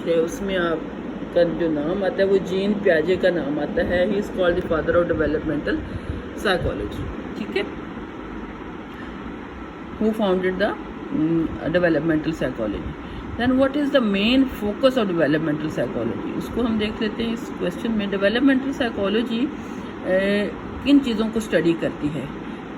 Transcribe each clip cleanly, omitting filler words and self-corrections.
ہے اس میں آپ کا جو نام آتا ہے وہ جین پیاجے کا نام آتا ہے. He is called the father of developmental psychology. ٹھیک ہے, who founded the developmental psychology. Then what is the main focus of developmental psychology? اس کو ہم دیکھ لیتے ہیں اس کویشچن میں. ڈیولپمنٹل سائیکالوجی کن چیزوں کو اسٹڈی کرتی ہے,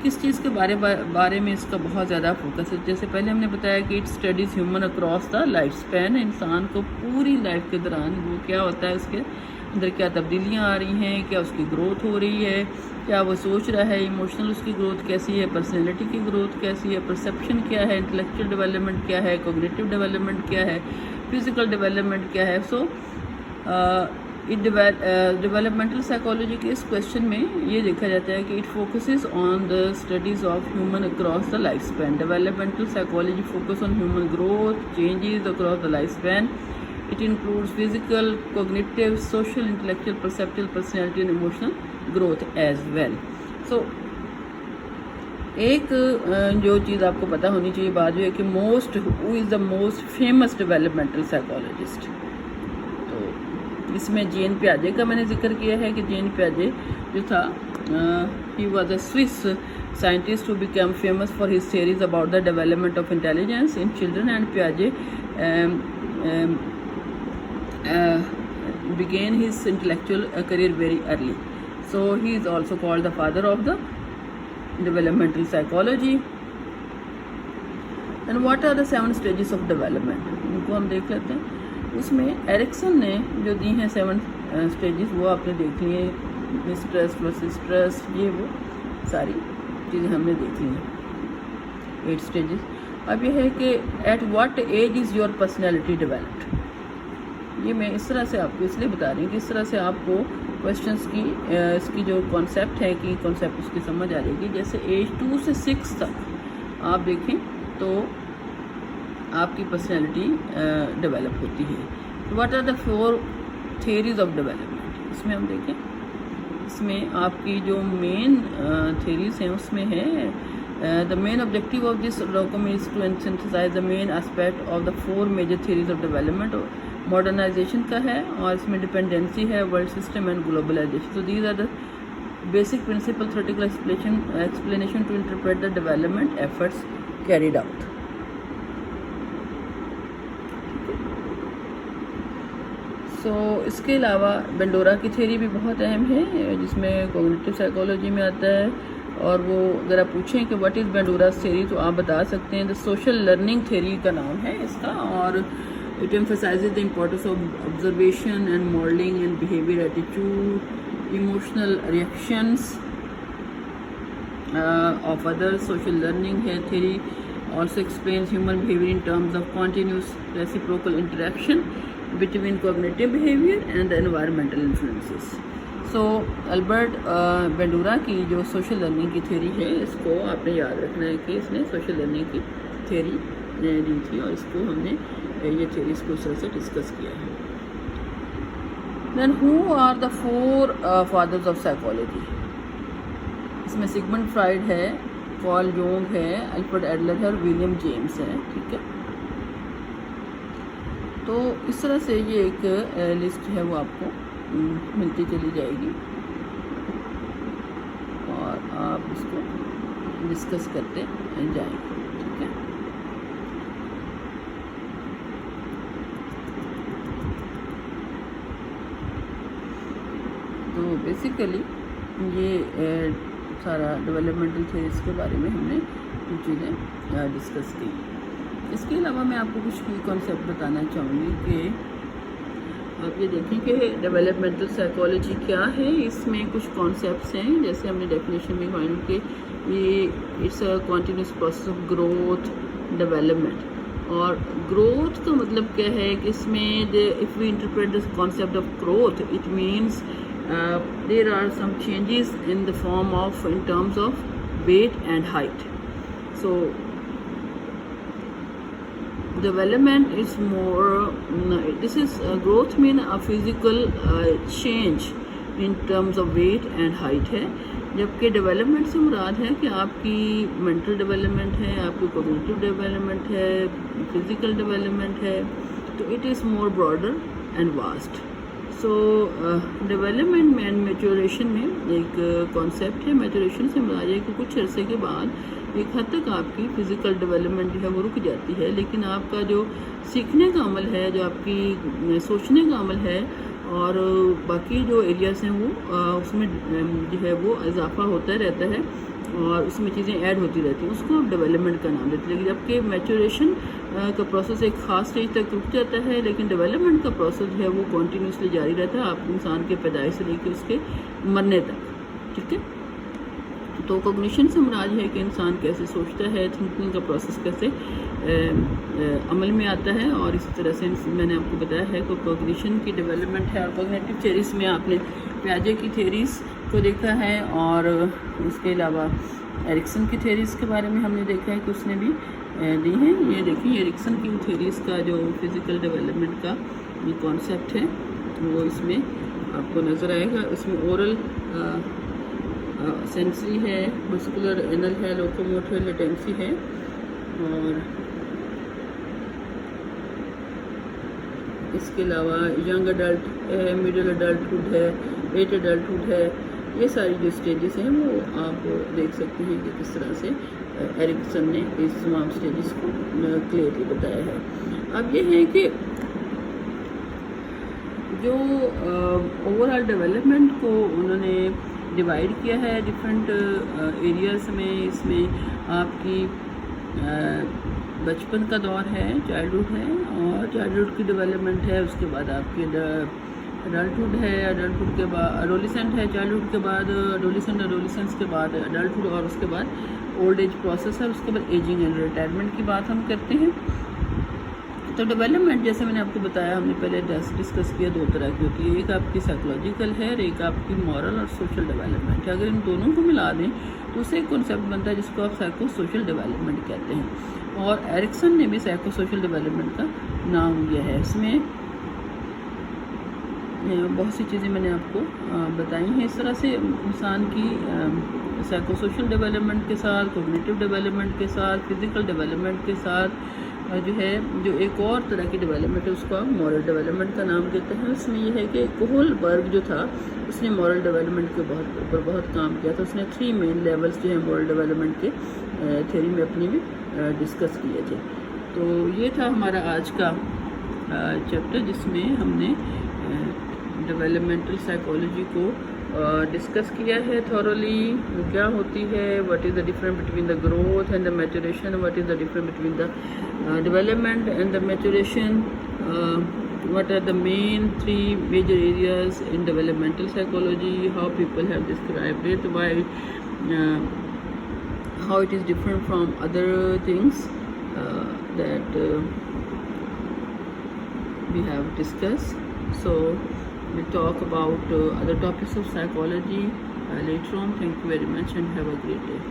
کس چیز کے بارے میں اس کا بہت زیادہ فوکس ہے. جیسے پہلے ہم نے بتایا کہ it studies human across the life span. انسان کو پوری لائف کے دوران وہ کیا ہوتا ہے, اس کے اندر کیا تبدیلیاں آ رہی ہیں, کیا اس کی گروتھ ہو رہی ہے, کیا وہ سوچ رہا ہے, ایموشنل اس کی گروتھ کیسی ہے, پرسنالٹی کی گروتھ کیسی ہے, پرسیپشن کیا ہے, انٹلیکچوئل ڈیولپمنٹ کیا ہے, کوگنیٹیو ڈیولپمنٹ کیا ہے, فزیکل ڈیولپمنٹ کیا ہے. سو ڈیولپمنٹل سائیکالوجی کے اس کویشچن میں یہ دیکھا جاتا ہے کہ it focuses on the studies of human across the life span. Developmental psychology focus on human growth changes across the life span. It includes physical, cognitive, social, intellectual, perceptual, personality and emotional growth as well. So ایک جو چیز آپ کو پتہ ہونی چاہیے بات جو ہے کہ who is the most famous developmental psychologist. تو اس میں جین پیاجے کا میں نے ذکر کیا ہے کہ جین پیاجے جو تھا he was a Swiss scientist who became famous for his theories about the development of intelligence in children, and Piaget began his intellectual career very early. So he is also called the father of the developmental psychology. And what are the 7 stages of development? ان کو ہم دیکھ لیتے ہیں. اس میں Erikson نے جو دی ہیں 7 stages وہ آپ نے دیکھ لی ہیں. اسٹریس پلس اسٹریس, یہ وہ ساری چیزیں ہم نے دیکھ لی ہیں. 8 stages. اب یہ ہے کہ at what age is your personality developed. یہ میں اس طرح سے آپ کو اس لیے بتا رہی ہوں کہ اس طرح سے آپ کو کویشچنس کی اس کی جو کانسیپٹ ہے کہ کانسیپٹ اس کی سمجھ آ جائے گی. جیسے ایج 2 سے 6 تک آپ دیکھیں تو آپ کی پرسنالٹی ڈیولپ ہوتی ہے. What are the 4 theories of development. اس میں ہم دیکھیں, اس میں آپ کی جو مین تھیوریز ہیں اس میں ہے the main objective of this document is to synthesize the main aspect of the 4 major theories of development. Modernisation کا ہے اور اس میں ڈپینڈنسی ہے, world system and globalisation. So these are the basic principle theoretical explanation to interpret the development efforts carried out. سو اس کے علاوہ Bandura کی theory بھی بہت اہم ہے جس میں کوگنیٹیو سائیکالوجی میں آتا ہے. اور وہ اگر آپ پوچھیں کہ واٹ از بینڈوراز تھیوری تو آپ بتا سکتے ہیں دا سوشل لرننگ تھیوری کا نام ہے اس کا. اور it emphasizes the importance of observation and modeling and behavior, attitude, emotional reactions of others. Social learning theory also explains human behavior in terms of continuous reciprocal interaction between cognitive behavior and the environmental influences. So Albert Bandura کی جو social learning کی theory ہے اس کو آپ نے یاد رکھنا ہے کہ اس نے سوشل لرننگ کی تھیوری دی تھی اور اس کو ہم نے یہ تھیوریز کو اس طرح سے ڈسکس کیا ہے. Then who are the 4 fathers of psychology. اس میں سگمنڈ فرائڈ ہے, کارل یونگ ہے, الفریڈ ایڈلر ہے اور ولیم جیمس ہے. ٹھیک ہے, تو اس طرح سے یہ ایک لسٹ ہے وہ آپ کو ملتی چلی جائے گی اور آپ اس کو ڈسکس کرتے جائیں گے. ٹھیک ہے, تو بیسیکلی یہ سارا ڈیولپمنٹل تھیوریز کے بارے میں ہم نے کچھ چیزیں ڈسکس کی. اس کے علاوہ میں آپ کو کچھ کی کانسیپٹ بتانا چاہوں گی کہ آپ یہ دیکھیں کہ ڈیولپمنٹل سائیکالوجی کیا ہے. اس میں کچھ کانسیپٹس ہیں جیسے ہم نے ڈیفینیشن میں فائنڈ کہ یہ it's a continuous process of growth development. اور گروتھ کا مطلب کیا ہے کہ اس میں if we interpret the concept of growth it means there are some changes in the form of in terms of weight and height. So development is more this is growth mean a physical change in terms of weight and height ہے, جبکہ development سے مراد ہے کہ آپ کی mental development ہے, آپ کی کوگنیٹیو ڈیولپمنٹ ہے, فزیکل ڈیولپمنٹ ہے, تو it is more broader and vast. So development and maturation میں ایک کانسیپٹ ہے. میچوریشن سے مراد ہے کہ کچھ عرصے کے بعد ایک حد تک آپ کی فزیکل ڈیولپمنٹ جو ہے وہ رک جاتی ہے، لیکن آپ کا جو سیکھنے کا عمل ہے، جو آپ کی سوچنے کا عمل ہے اور باقی جو ایریاز ہیں وہ اس میں جو ہے وہ اضافہ ہوتا رہتا ہے اور اس میں چیزیں ایڈ ہوتی رہتی ہیں. اس کو آپ ڈیولپمنٹ کا نام دیتے ہیں. لیکن جبکہ میچوریشن کا پروسیس ایک خاص اسٹیج تک رک جاتا ہے، لیکن ڈیولپمنٹ کا پروسیس جو ہے وہ کنٹینیوسلی جاری رہتا ہے آپ انسان کے پیدائش سے لے کے اس کے مرنے تک. ٹھیک ہے. تو کوگنیشن سے مراد ہے کہ انسان کیسے سوچتا ہے، تھنکنگ کا پروسیس کیسے عمل میں آتا ہے. اور اسی طرح سے میں نے آپ کو بتایا ہے کہ کوگنیشن کی ڈیولپمنٹ ہے. اور کوگنیٹو تھیوریز میں آپ نے پیاجے کی تھیوریز کو دیکھا ہے اور اس کے علاوہ ایرکسن کی تھیوریز کے بارے میں ہم نے دیکھا ہے کہ اس نے بھی دی ہیں. یہ دیکھیں ایرکسن کی تھیوریز کا جو فزیکل ڈیولپمنٹ کا یہ کانسیپٹ ہے وہ اس میں آپ کو نظر آئے گا. اس میں اورل سینسری ہے، مسکولر اینل ہے، لوکوموٹر لیٹنسی ہے اور اس کے علاوہ ینگ اڈلٹ ہے، مڈل اڈلٹہڈ ہے، لیٹ اڈلٹہڈ ہے. یہ ساری جو اسٹیجز ہیں وہ آپ دیکھ سکتے ہیں کہ کس طرح سے ایرکسن نے اس تمام اسٹیجز کو کلیئرلی بتایا ہے. اب یہ ہے کہ جو اوور آل ڈیولپمنٹ کو انہوں نے ڈیوائڈ کیا ہے ڈفرینٹ ایریاز میں. اس میں آپ کی بچپن کا دور ہے، چائلڈہڈ ہے اور چائلڈہڈ کی ڈیولپمنٹ ہے. اس کے بعد آپ کی اڈلٹہڈ ہے، اڈلٹہڈ کے بعد ایڈولسنٹ ہے، چائلڈہڈ کے بعد ایڈولسنٹ، ایڈولسنس کے بعد اڈلٹہڈ اور اس کے بعد اولڈ ایج پروسیس ہے. اس کے بعد ایجنگ اینڈ ریٹائرمنٹ کی بات ہم کرتے ہیں. تو ڈیولپمنٹ جیسے میں نے آپ کو بتایا، ہم نے پہلے ڈسکس کیا، دو طرح کی ہوتی ہے. ایک آپ کی سائیکولوجیکل ہے اور ایک آپ کی مورل اور سوشل ڈیولپمنٹ ہے. اگر ان دونوں کو ملا دیں تو اسے ایک کنسیپٹ بنتا ہے جس کو آپ سائیکو سوشل ڈیولپمنٹ کہتے ہیں. اور ایرکسن نے بھی سائیکو سوشل ڈیولپمنٹ کا نام دیا ہے. اس میں بہت سی چیزیں میں نے آپ کو بتائی ہیں. اس طرح سے انسان کی سائیکو سوشل ڈیولپمنٹ کے ساتھ، کوگنیٹو ڈیولپمنٹ کے ساتھ، فزیکل ڈیولپمنٹ کے ساتھ جو ہے جو ایک اور طرح کی ڈیولپمنٹ ہے اس کو آپ مورل ڈیولپمنٹ کا نام دیتے ہیں. اس میں یہ ہے کہ کوہل برگ جو تھا اس نے مورل ڈیولپمنٹ کے بہت کام کیا تھا. اس نے 3 مین لیولز جو ہیں مورل ڈیولپمنٹ کے تھیوری میں اپنی بھی ڈسکس کیے تھے. تو یہ تھا ہمارا آج کا چیپٹر جس میں ہم نے ڈیولپمنٹل سائیکالوجی کو ڈسکس کیا ہے تھورولی. کیا ہوتی ہے، what is the difference between the growth and the maturation, what is the difference between the development and the maturation, what are the main 3 major areas in developmental psychology, how people have described it, why how it is different from other things that we have discussed. So we'll talk about other topics of psychology later on. Thank you very much and have a great day.